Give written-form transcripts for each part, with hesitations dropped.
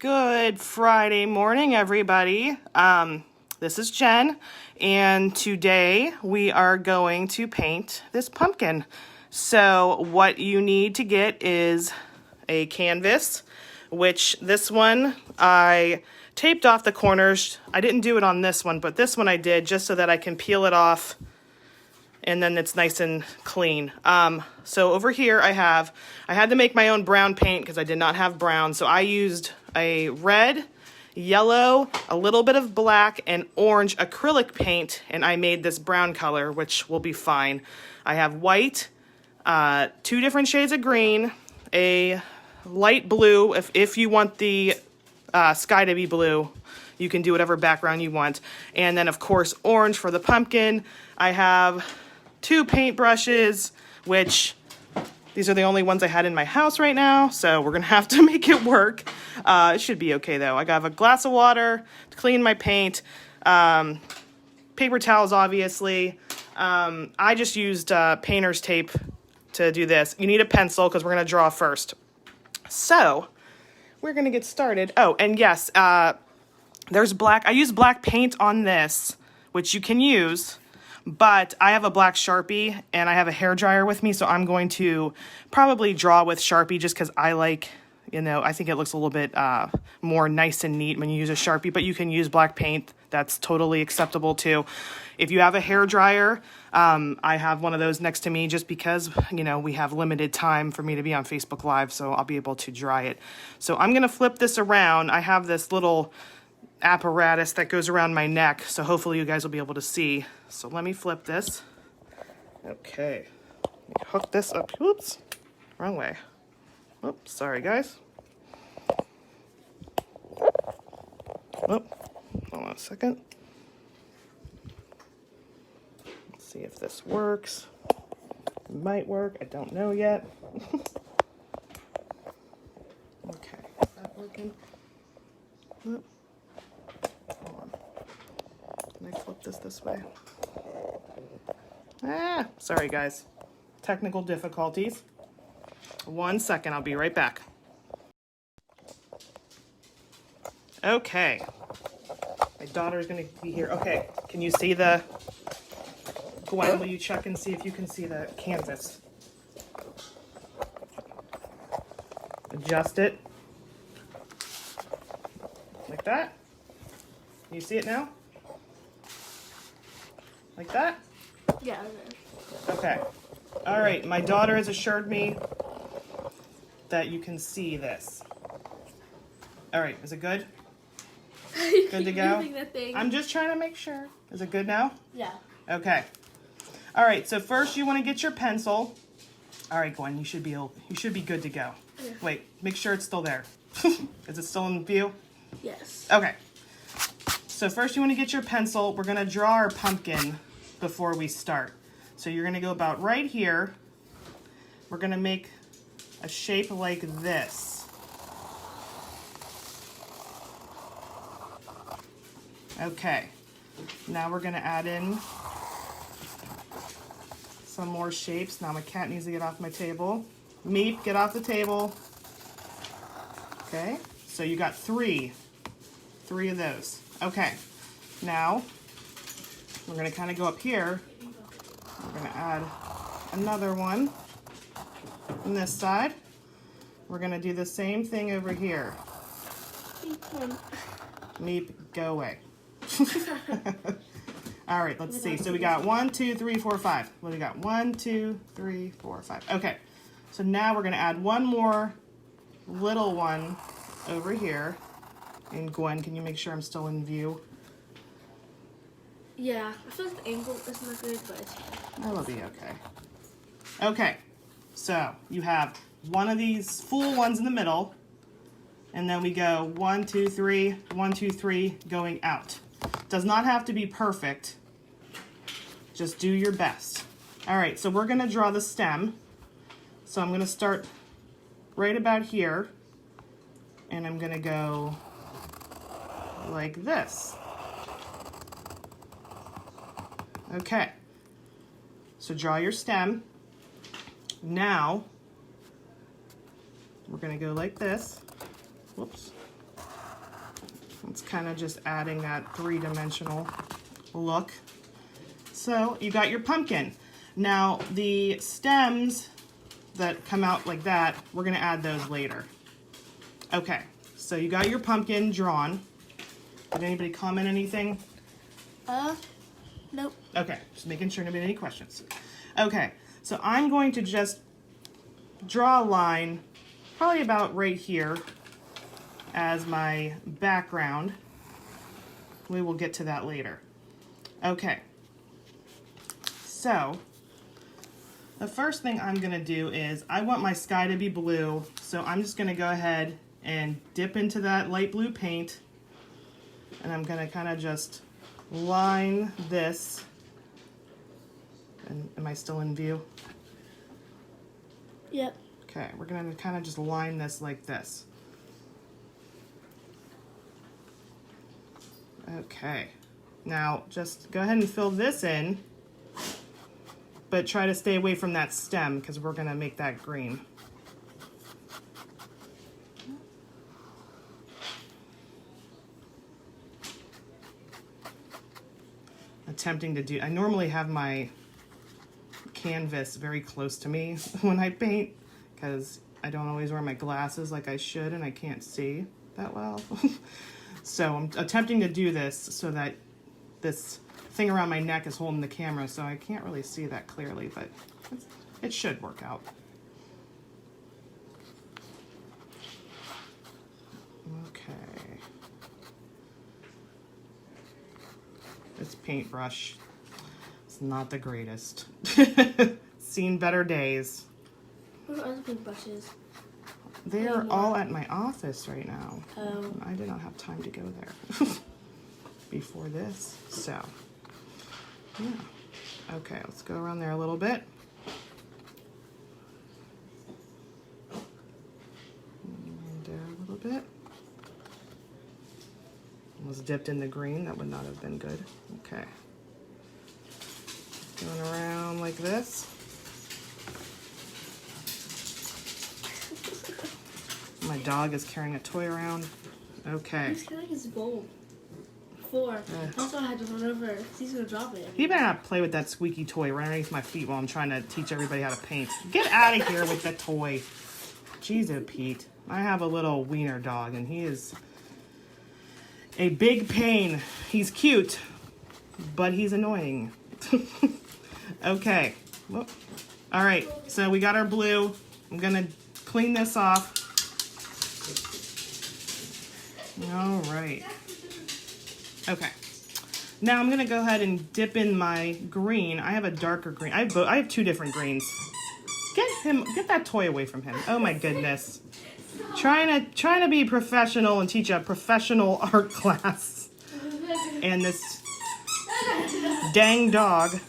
Good Friday morning, everybody. This is Jen, and today we are going to paint this pumpkin. So what you need to get is a canvas, which this one I taped off the corners. I didn't do it on this one, but this one I did just so that I can peel it off and then it's nice and clean. So over here I had to make my own brown paint because I did not have brown. So I used a red, yellow, a little bit of black, and orange acrylic paint, and I made this brown color, which will be fine. I have white, 2 different shades of green, a light blue, if you want the sky to be blue, you can do whatever background you want. And then of course orange for the pumpkin. I have 2 paint brushes, which these are the only ones I had in my house right now, so we're gonna have to make it work. It should be okay though. I got a glass of water to clean my paint, paper towels obviously. I just used painter's tape to do this. You need a pencil because we're gonna draw first. So we're gonna get started. Oh, and yes, there's black. I use black paint on this, which you can use. But I have a black Sharpie and I have a hairdryer with me, so I'm going to probably draw with Sharpie just because I like, I think it looks a little bit more nice and neat when you use a Sharpie, but you can use black paint. That's totally acceptable too. If you have a hairdryer, I have one of those next to me just because, we have limited time for me to be on Facebook Live, so I'll be able to dry it. So I'm going to flip this around. I have this little apparatus that goes around my neck, so hopefully you guys will be able to see. So let me flip this. Okay, let me hook this up. Oops, wrong way. Oops, sorry guys. Oh, hold on a second. Let's see if this works. It might work, I don't know yet. Okay, is that working? Hold on. Can I flip this way? Sorry guys. Technical difficulties. 1 second, I'll be right back. Okay. My daughter's gonna be here. Okay, can you see the... Gwen, will you check and see if you can see the canvas? Adjust it. Like that. Can you see it now? Like that? Yeah. Okay. All right. My daughter has assured me that you can see this. All right. Is it good? Good to go? I'm just trying to make sure. Is it good now? Yeah. Okay. All right. So first you want to get your pencil. All right, Gwen, you should be good to go. Yeah. Wait, make sure it's still there. Is it still in view? Yes. Okay. So first you want to get your pencil. We're going to draw our pumpkin before we start. So you're going to go about right here. We're going to make a shape like this. Okay. Now we're going to add in some more shapes. Now my cat needs to get off my table. Meep, get off the table. Okay. So you got 3 of those. Okay. Now we're going to kind of go up here. We're going to add another one on this side. We're going to do the same thing over here. Meep, go away. All right, let's see. So we got 1, 2, 3, 4, 5. What do we got? 1, 2, 3, 4, 5. Okay. So now we're going to add one more little one over here. And Gwen, can you make sure I'm still in view? Yeah, I feel like the angle is not good, but that'll be okay. Okay, so you have one of these full ones in the middle, and then we go 1, 2, 3, 1, 2, 3, going out. Does not have to be perfect. Just do your best. All right, so we're going to draw the stem. So I'm going to start right about here, and I'm going to go like this. Okay, so draw your stem. Now, we're going to go like this. Whoops. It's kind of just adding that three-dimensional look. So you got your pumpkin. Now the stems that come out like that, we're gonna add those later. Okay, so you got your pumpkin drawn. Did anybody comment anything? Nope. Okay, just making sure nobody had any questions. Okay, so I'm going to just draw a line, probably about right here, as my background. We will get to that later. Okay, so the first thing I'm gonna do is I want my sky to be blue, so I'm just gonna go ahead and dip into that light blue paint, and I'm gonna kind of just line this. And am I still in view? Yep. Okay, we're gonna kind of just line this like this. Okay, now just go ahead and fill this in, but try to stay away from that stem because we're gonna make that green. Attempting to do, I normally have my canvas very close to me when I paint because I don't always wear my glasses like I should and I can't see that well. So I'm attempting to do this so that this thing around my neck is holding the camera, so I can't really see that clearly, but it should work out. Okay. This paintbrush is not the greatest. Seen better days. What are other paintbrushes? They're all at my office right now. Oh. I did not have time to go there before this, so yeah. Okay, let's go around there a little bit. And there a little bit. Almost dipped in the green, that would not have been good. Okay. Going around like this. My dog is carrying a toy around. Okay. He's carrying his bowl. Four. That's why I had to run over. He's gonna drop it. You better not play with that squeaky toy right underneath my feet while I'm trying to teach everybody how to paint. Get out of here with the toy. Jeez, oh, Pete. I have a little wiener dog, and he is a big pain. He's cute, but he's annoying. Okay. Whoop. All right, so we got our blue. I'm gonna clean this off. All right. Okay. Now I'm gonna go ahead and dip in my green. I have a darker green. I have two different greens. Get that toy away from him. Oh my goodness. Trying to be professional and teach a professional art class. And this dang dog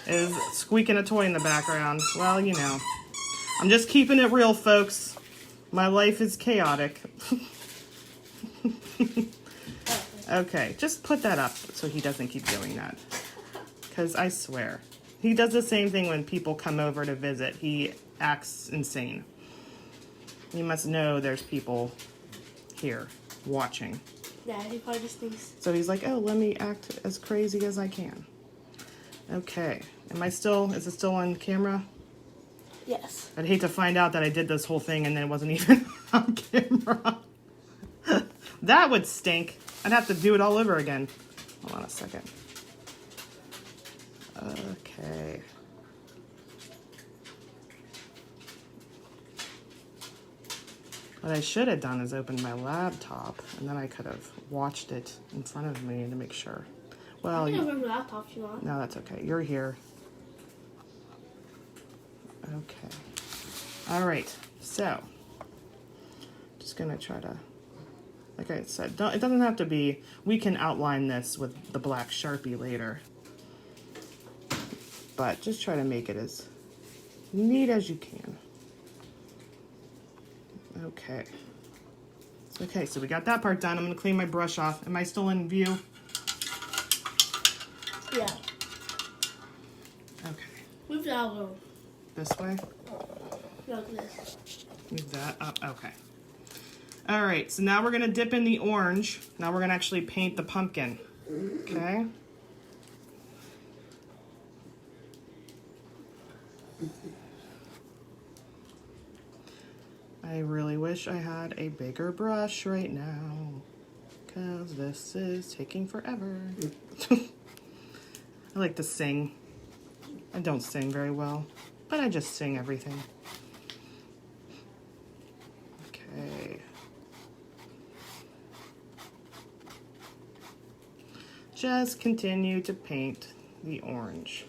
is squeaking a toy in the background. Well, you know. I'm just keeping it real, folks. My life is chaotic. Okay, just put that up so he doesn't keep doing that. Because I swear, he does the same thing when people come over to visit. He acts insane. You must know there's people here watching. Yeah, he probably just thinks. So he's like, oh, let me act as crazy as I can. Okay, is it still on camera? Yes. I'd hate to find out that I did this whole thing and then it wasn't even on camera. That would stink. I'd have to do it all over again. Hold on a second. Okay. What I should have done is opened my laptop, and then I could have watched it in front of me to make sure. Well, You can remember laptop if you want. no, that's okay. You're here. Okay. All right. So, just gonna try to, like I said, it doesn't have to be. We can outline this with the black Sharpie later, but just try to make it as neat as you can. Okay. Okay, so we got that part done. I'm gonna clean my brush off. Am I still in view? Yeah. Okay. Move that a little. This way? Like this. Move that up. Okay. All right, so now we're gonna dip in the orange. Now we're gonna actually paint the pumpkin, okay? I really wish I had a bigger brush right now, because this is taking forever. I like to sing. I don't sing very well, but I just sing everything. Okay. Just continue to paint the orange.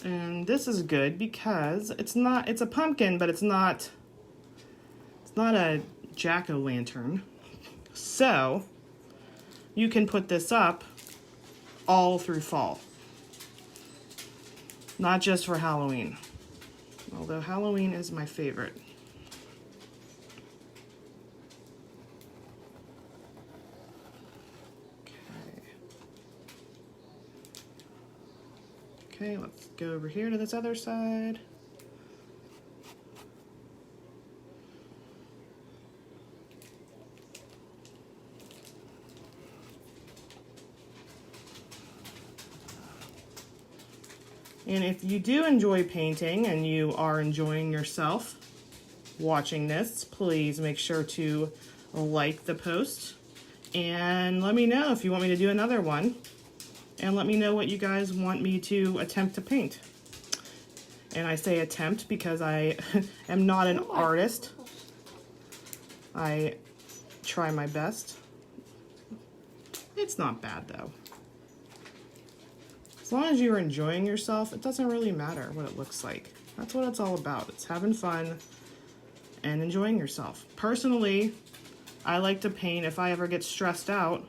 And this is good because it's a pumpkin, but it's not a jack-o'-lantern. So you can put this up all through fall. Not just for Halloween. Although Halloween is my favorite. Okay, let's go over here to this other side. And if you do enjoy painting and you are enjoying yourself watching this, please make sure to like the post and let me know if you want me to do another one. And let me know what you guys want me to attempt to paint. And I say attempt because I am not an artist. I try my best. It's not bad though. As long as you're enjoying yourself, it doesn't really matter what it looks like. That's what it's all about. It's having fun and enjoying yourself. Personally, I like to paint if I ever get stressed out.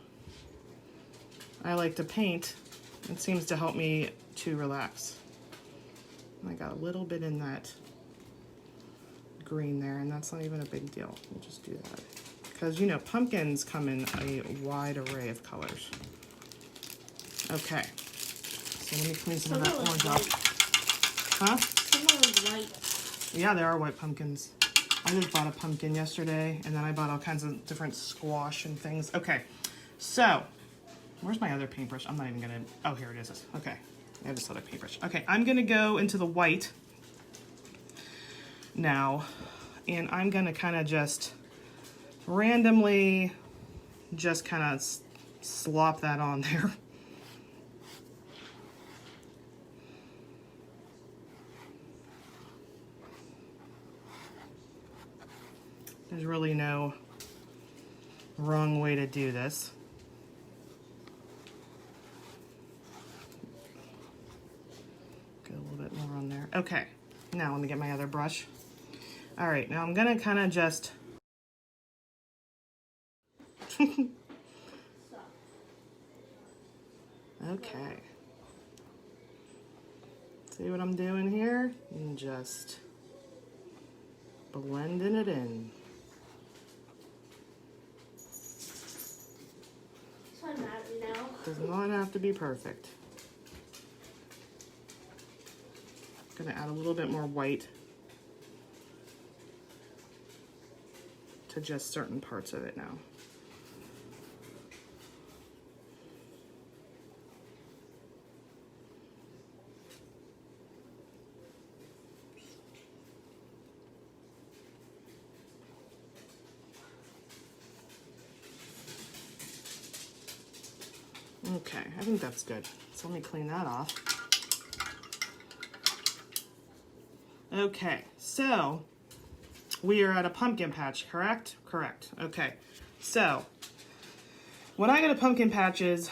I like to paint. It seems to help me to relax. I got a little bit in that green there, and that's not even a big deal. We'll just do that. Because, you know, pumpkins come in a wide array of colors. Okay. So let me clean some of that orange off. Huh? Some are white. Yeah, there are white pumpkins. I just bought a pumpkin yesterday, and then I bought all kinds of different squash and things. Okay, so where's my other paintbrush? I'm not even gonna, oh, here it is. Okay, I have this other paintbrush. Okay, I'm gonna go into the white now, and I'm gonna kind of just randomly just kind of slop that on there. There's really no wrong way to do this. Get a little bit more on there. Okay, now let me get my other brush. All right, now I'm gonna kind of just okay. See what I'm doing here? And just blending it in. Does not have to be perfect. Gonna add a little bit more white to just certain parts of it now. Okay, I think that's good. So let me clean that off. Okay, so we are at a pumpkin patch, correct? Correct. Okay, so when I go to pumpkin patches,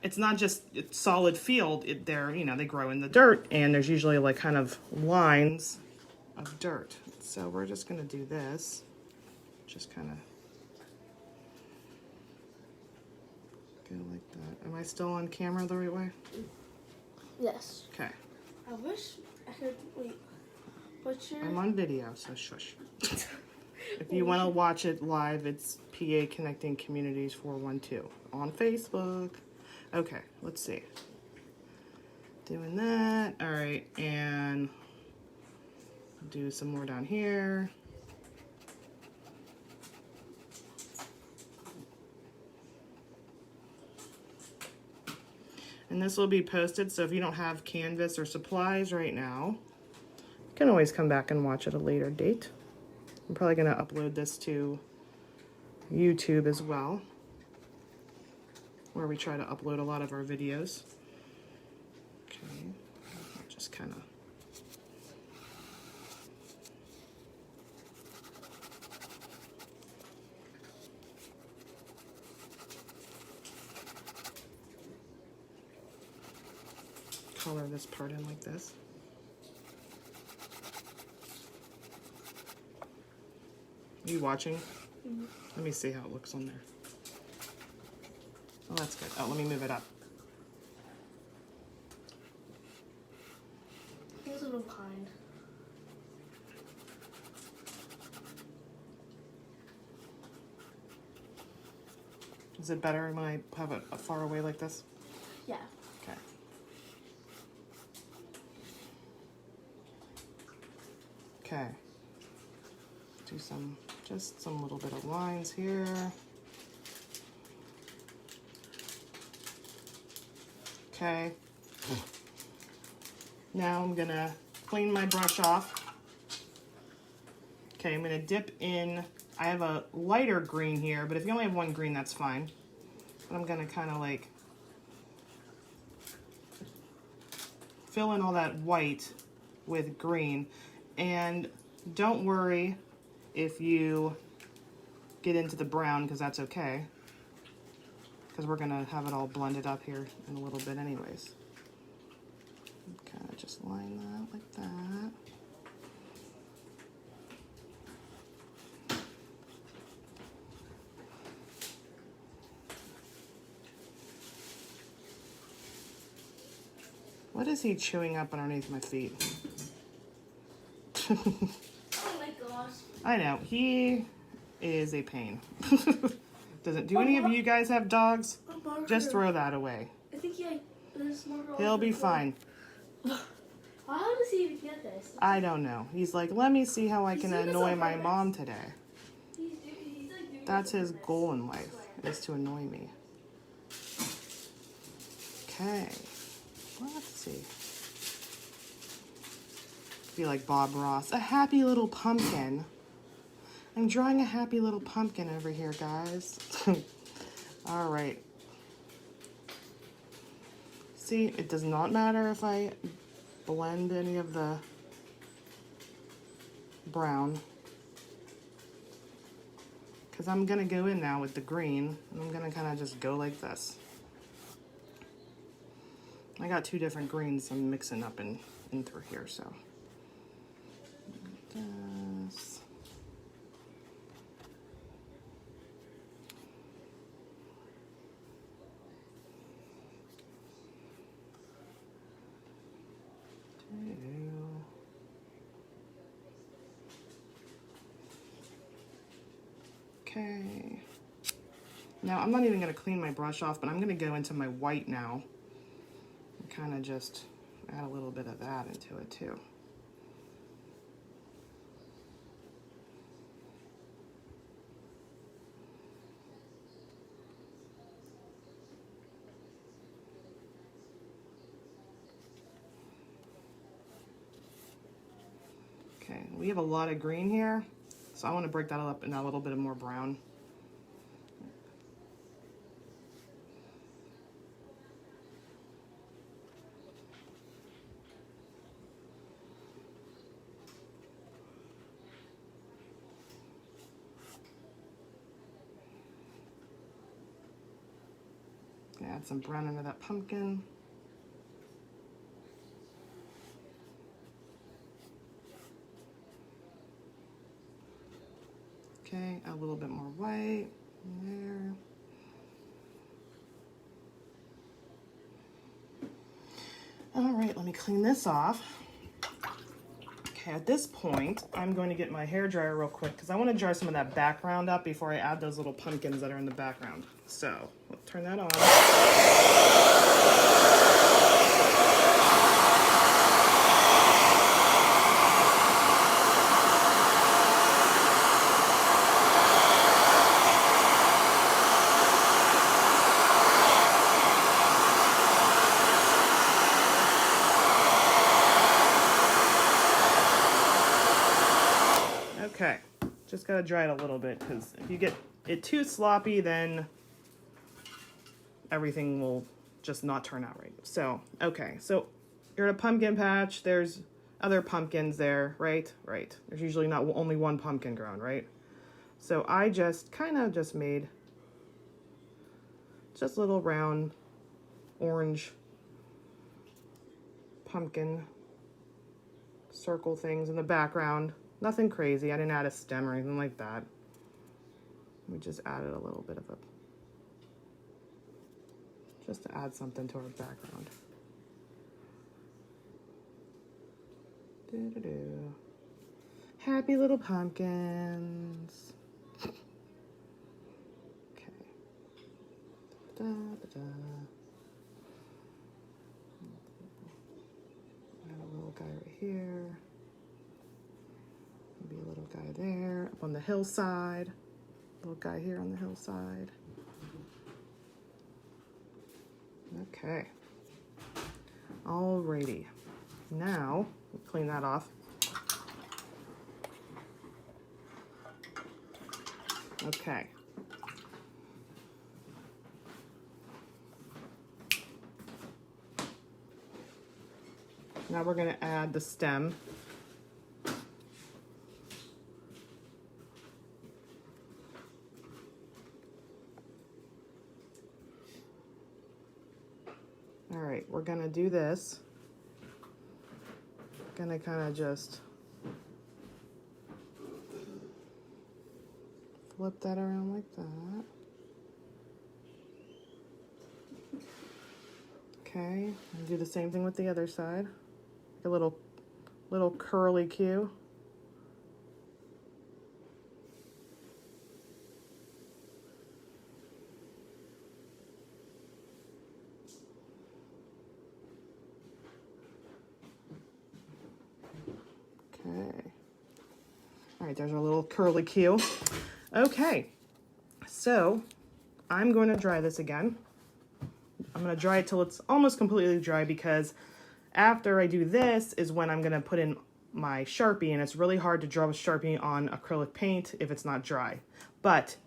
it's not just a solid field. They're, you know, they grow in the dirt, and there's usually like kind of lines of dirt. So we're just gonna do this, just kind of go like that. Am I still on camera the right way? Yes. Okay. I wish I could wait. What's your... I'm on video, so shush. If you want to watch it live, it's PA Connecting Communities 412 on Facebook. Okay, let's see. Doing that. All right, and do some more down here. And this will be posted, so if you don't have canvas or supplies right now, you can always come back and watch at a later date. I'm probably going to upload this to YouTube as well, where we try to upload a lot of our videos. Okay, just kind of color this part in like this. Are you watching? Mm-hmm. Let me see how it looks on there. Oh, that's good. Oh, let me move it up. Here's a little kind. Is it better when I have it far away like this? Yeah. Okay. Okay. Do just some little bit of lines here. Okay. Now I'm gonna clean my brush off. Okay, I'm gonna dip in. I have a lighter green here, but if you only have one green, that's fine. But I'm gonna kind of like fill in all that white with green. And don't worry if you get into the brown, because that's okay. Because we're gonna have it all blended up here in a little bit anyways. Kind of just line that like that. What is he chewing up underneath my feet? Oh my gosh. I know, he is a pain. Doesn't do any of you guys have dogs? Just throw that away. I think there's more. He'll be fine. How does he even get this? I don't know. He's like, let me see how I can doing this annoy on my purpose. mom today. He's like doing That's this his on purpose. goal in life, is to annoy me. Okay. Well, let's see. Be like Bob Ross. A happy little pumpkin. I'm drawing a happy little pumpkin over here, guys. All right. See, it does not matter if I blend any of the brown, because I'm gonna go in now with the green, and I'm gonna kind of just go like this. I got two different greens I'm mixing up in through here, so. This. Okay. Now, I'm not even going to clean my brush off, but I'm going to go into my white now and kind of just add a little bit of that into it too. Okay, we have a lot of green here, so I want to break that up in a little bit of more brown. Add some brown into that pumpkin. Okay, a little bit more white in there. All right, let me clean this off. Okay, at this point, I'm going to get my hairdryer real quick because I want to dry some of that background up before I add those little pumpkins that are in the background. So, we'll turn that on. Okay, just gotta dry it a little bit because if you get it too sloppy, then everything will just not turn out right. So, okay, so you're at a pumpkin patch. There's other pumpkins there, right? Right. There's usually not only one pumpkin grown, right? So I just kind of just made just little round orange pumpkin circle things in the background. Nothing crazy. I didn't add a stem or anything like that. We just added a little bit of a, just to add something to our background. Doo-doo-doo. Happy little pumpkins. Okay. Da-da-da. Add a little guy right here. Maybe a little guy there, up on the hillside. Little guy here on the hillside. Okay. Alrighty. Now, we'll clean that off. Okay. Now we're going to add the stem. All right, we're going to do this. Going to kind of just flip that around like that. Okay, and do the same thing with the other side. A little curly Q. Okay. All right, there's our little curly Q. Okay, so I'm going to dry this again. I'm going to dry it till it's almost completely dry because after I do this is when I'm going to put in my Sharpie, and it's really hard to draw with Sharpie on acrylic paint if it's not dry. But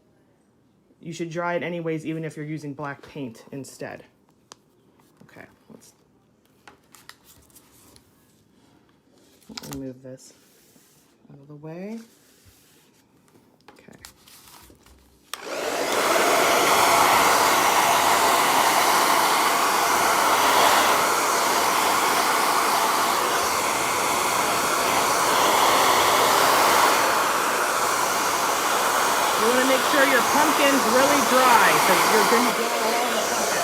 you should dry it anyways, even if you're using black paint instead. Okay, let's remove this out of the way. Okay. You want to make sure your pumpkin's really dry, so you're going to draw along the pumpkin.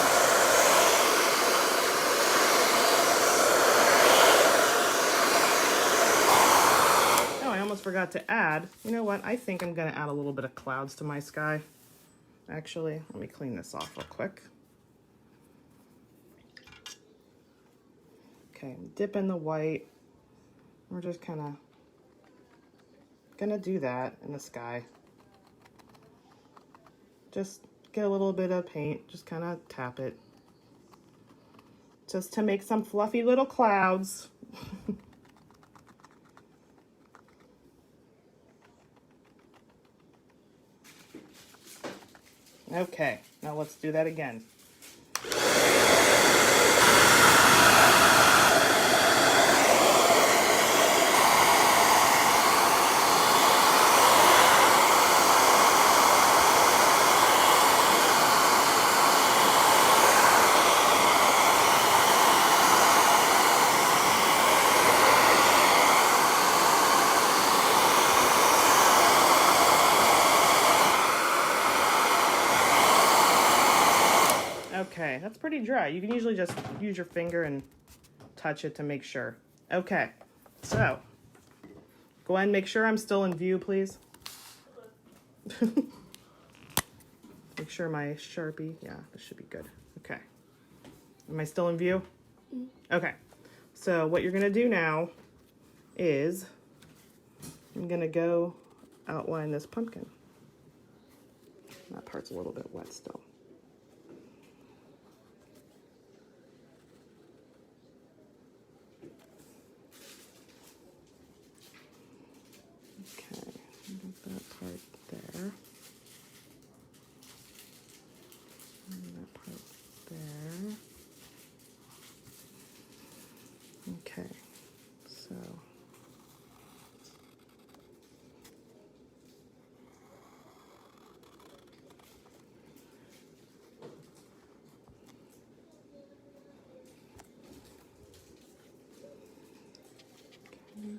Oh, I almost forgot to add. You know what? I think I'm going to add a little bit of clouds to my sky. Actually, let me clean this off real quick. Okay, dip in the white. We're just kind of going to do that in the sky. Just get a little bit of paint, just kind of tap it. Just to make some fluffy little clouds. Okay, now let's do that again. Okay, that's pretty dry. You can usually just use your finger and touch it to make sure. Okay, so Go ahead and make sure I'm still in view, please. Make sure my Sharpie, yeah, this should be good. Okay. Am I still in view? Okay. So what you're gonna do now is I'm gonna go outline this pumpkin. That part's a little bit wet still. Okay, get that part there. And that part there. Okay, so okay.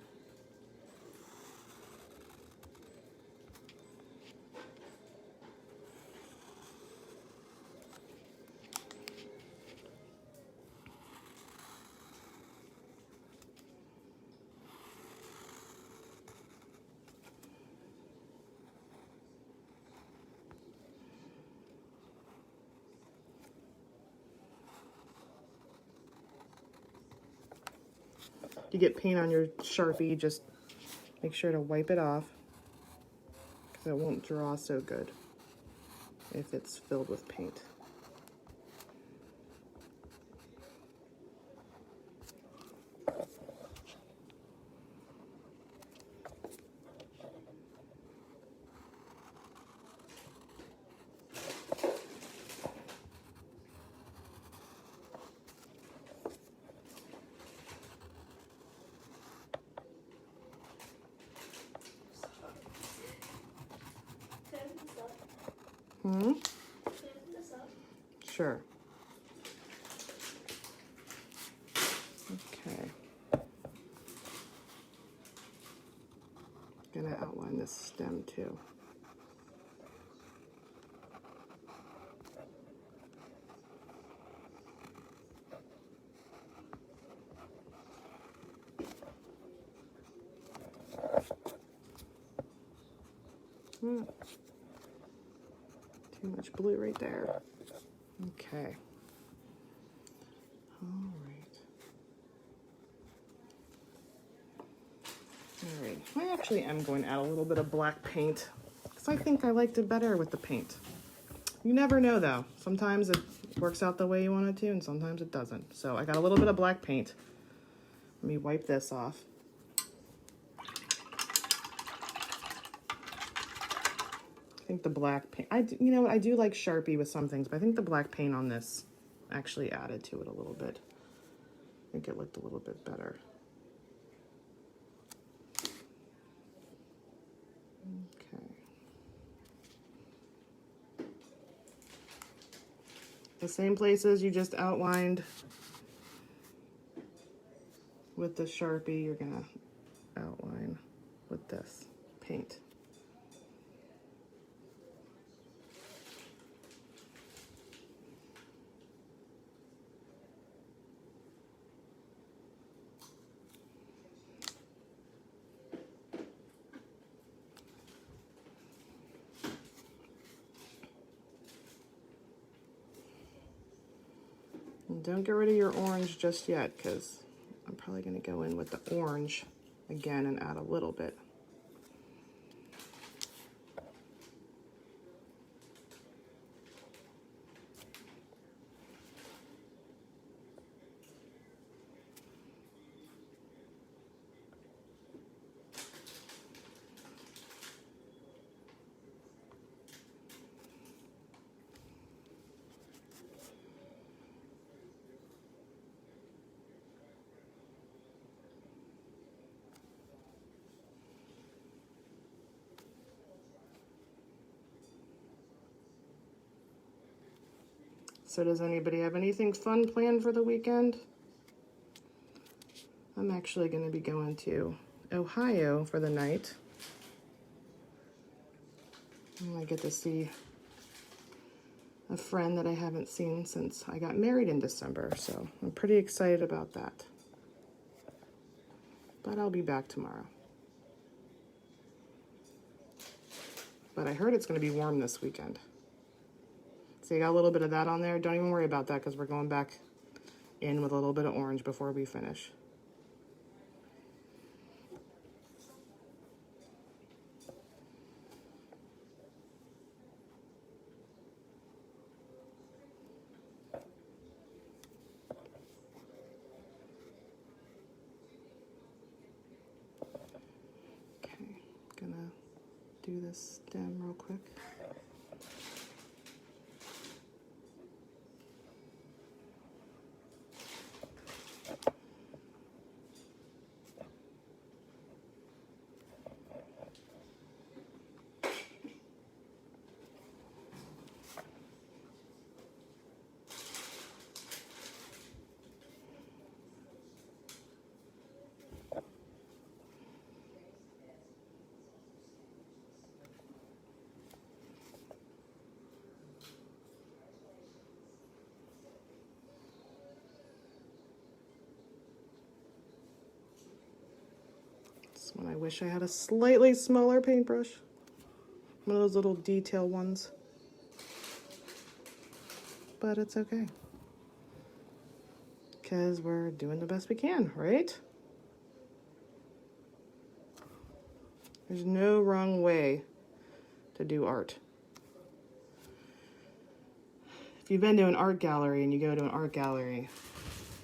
You get paint on your Sharpie, just make sure to wipe it off because it won't draw so good if it's filled with paint. Hmm? Sure. Okay. Gonna outline this stem too. Too much blue right there. Okay. All right. I actually am going to add a little bit of black paint because I think I liked it better with the paint. You never know though. Sometimes it works out the way you want it to and sometimes it doesn't. So I got a little bit of black paint. Let me wipe this off. I think the black paint, you know what, I do like Sharpie with some things, but I think the black paint on this actually added to it a little bit. I think it looked a little bit better. Okay. The same places you just outlined with the Sharpie, you're gonna outline with this paint. And don't get rid of your orange just yet, because I'm probably going to go in with the orange again and add a little bit. So does anybody have anything fun planned for the weekend? I'm actually going to be going to Ohio for the night. And I get to see a friend that I haven't seen since I got married in December, so I'm pretty excited about that. But I'll be back tomorrow. But I heard it's going to be warm this weekend. So you got a little bit of that on there. Don't even worry about that because we're going back in with a little bit of orange before we finish. Okay, gonna do this stem real quick. This one I wish I had a slightly smaller paintbrush. One of those little detail ones. But it's okay. Because we're doing the best we can, right? There's no wrong way to do art. If you've been to an art gallery and you go to an art gallery,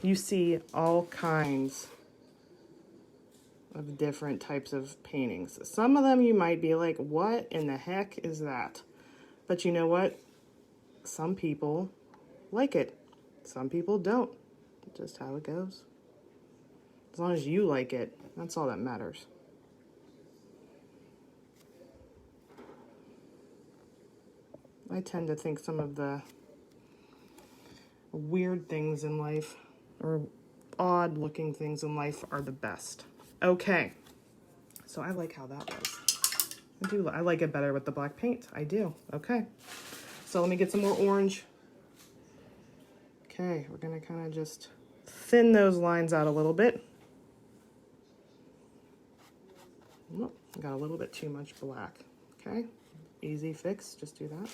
you see all kinds of different types of paintings. Some of them you might be like, what in the heck is that? But you know what? Some people like it. Some people don't. Just how it goes. As long as you like it, that's all that matters. I tend to think some of the weird things in life, or odd looking things in life, are the best. Okay, so I like how that was. I like it better with the black paint. I do. Okay, so let me get some more orange. Okay, we're gonna kind of just thin those lines out a little bit. Oh, got a little bit too much black. Okay, easy fix, just do that.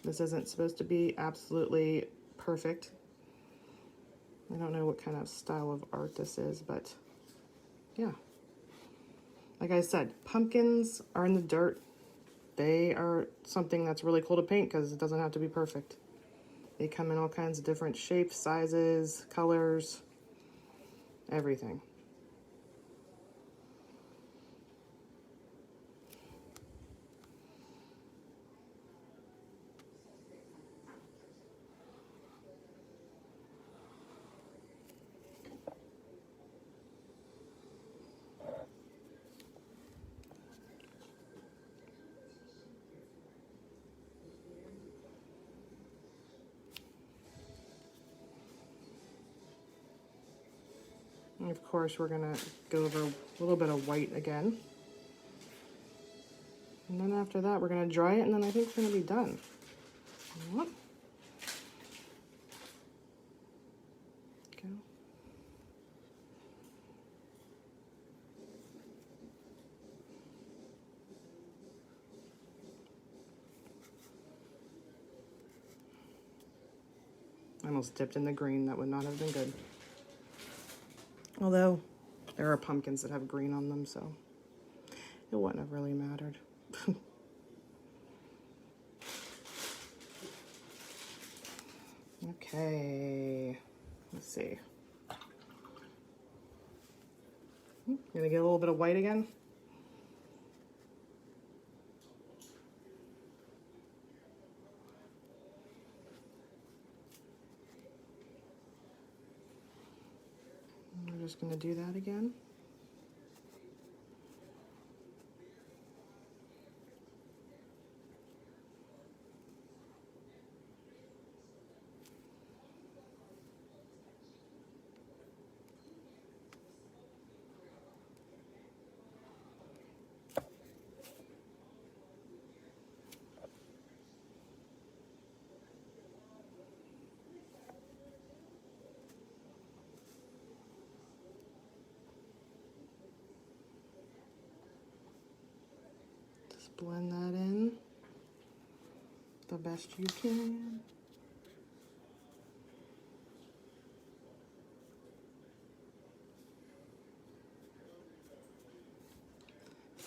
This isn't supposed to be absolutely perfect. I don't know what kind of style of art this is, but yeah. Like I said, pumpkins are in the dirt. They are something that's really cool to paint because it doesn't have to be perfect. They come in all kinds of different shapes, sizes, colors, everything. And of course, we're gonna go over a little bit of white again. And then after that, we're gonna dry it, and then I think we're gonna be done. Yep. Go. I almost dipped in the green. That would not have been good. Although, there are pumpkins that have green on them, so it wouldn't have really mattered. Okay, let's see. Gonna get a little bit of white again. We're just gonna do that again. blend that in the best you can.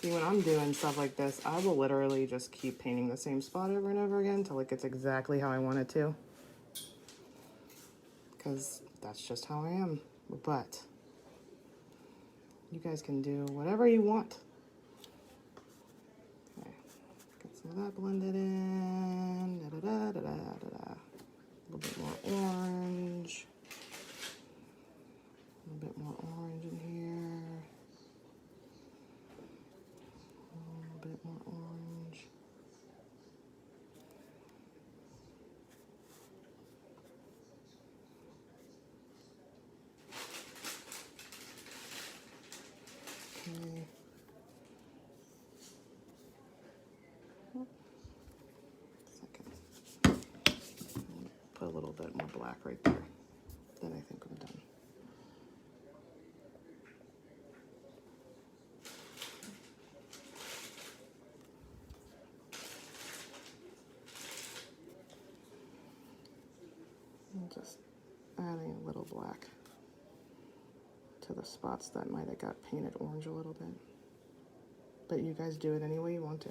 See, when I'm doing stuff like this, I will literally just keep painting the same spot over and over again until it gets exactly how I want it to. Because that's just how I am. But you guys can do whatever you want. Okay, get some of that blended in. Da, da, da, da, da, da, da. A little bit more orange. A little bit more orange in here. A little bit more orange. Okay. Second. Put a little bit more black right there. Then I think I'm done. I'm just adding a little black to the spots that might have got painted orange a little bit. But you guys do it any way you want to.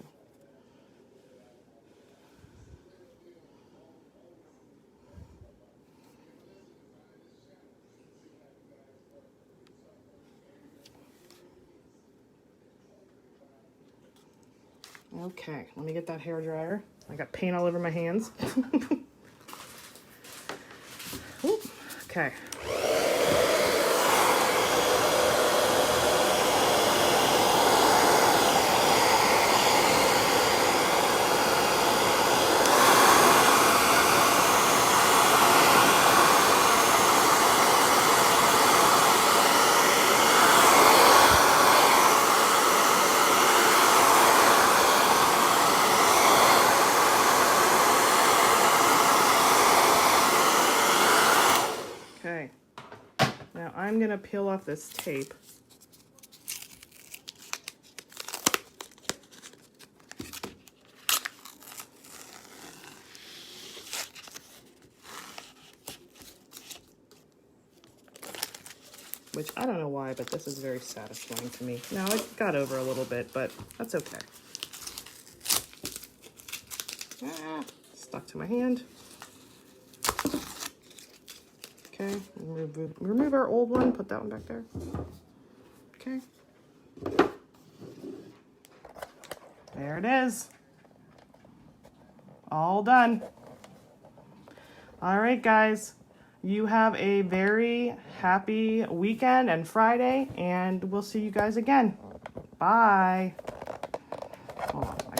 Okay, let me get that hair dryer. I got paint all over my hands. Ooh, okay. Okay, now I'm gonna peel off this tape. Which I don't know why, but this is very satisfying to me. Now it got over a little bit, but that's okay. Ah, stuck to my hand. Okay, remove our old one, put that one back there. Okay. There it is. All done. All right, guys. You have a very happy weekend and Friday, and we'll see you guys again. Bye. Hold on.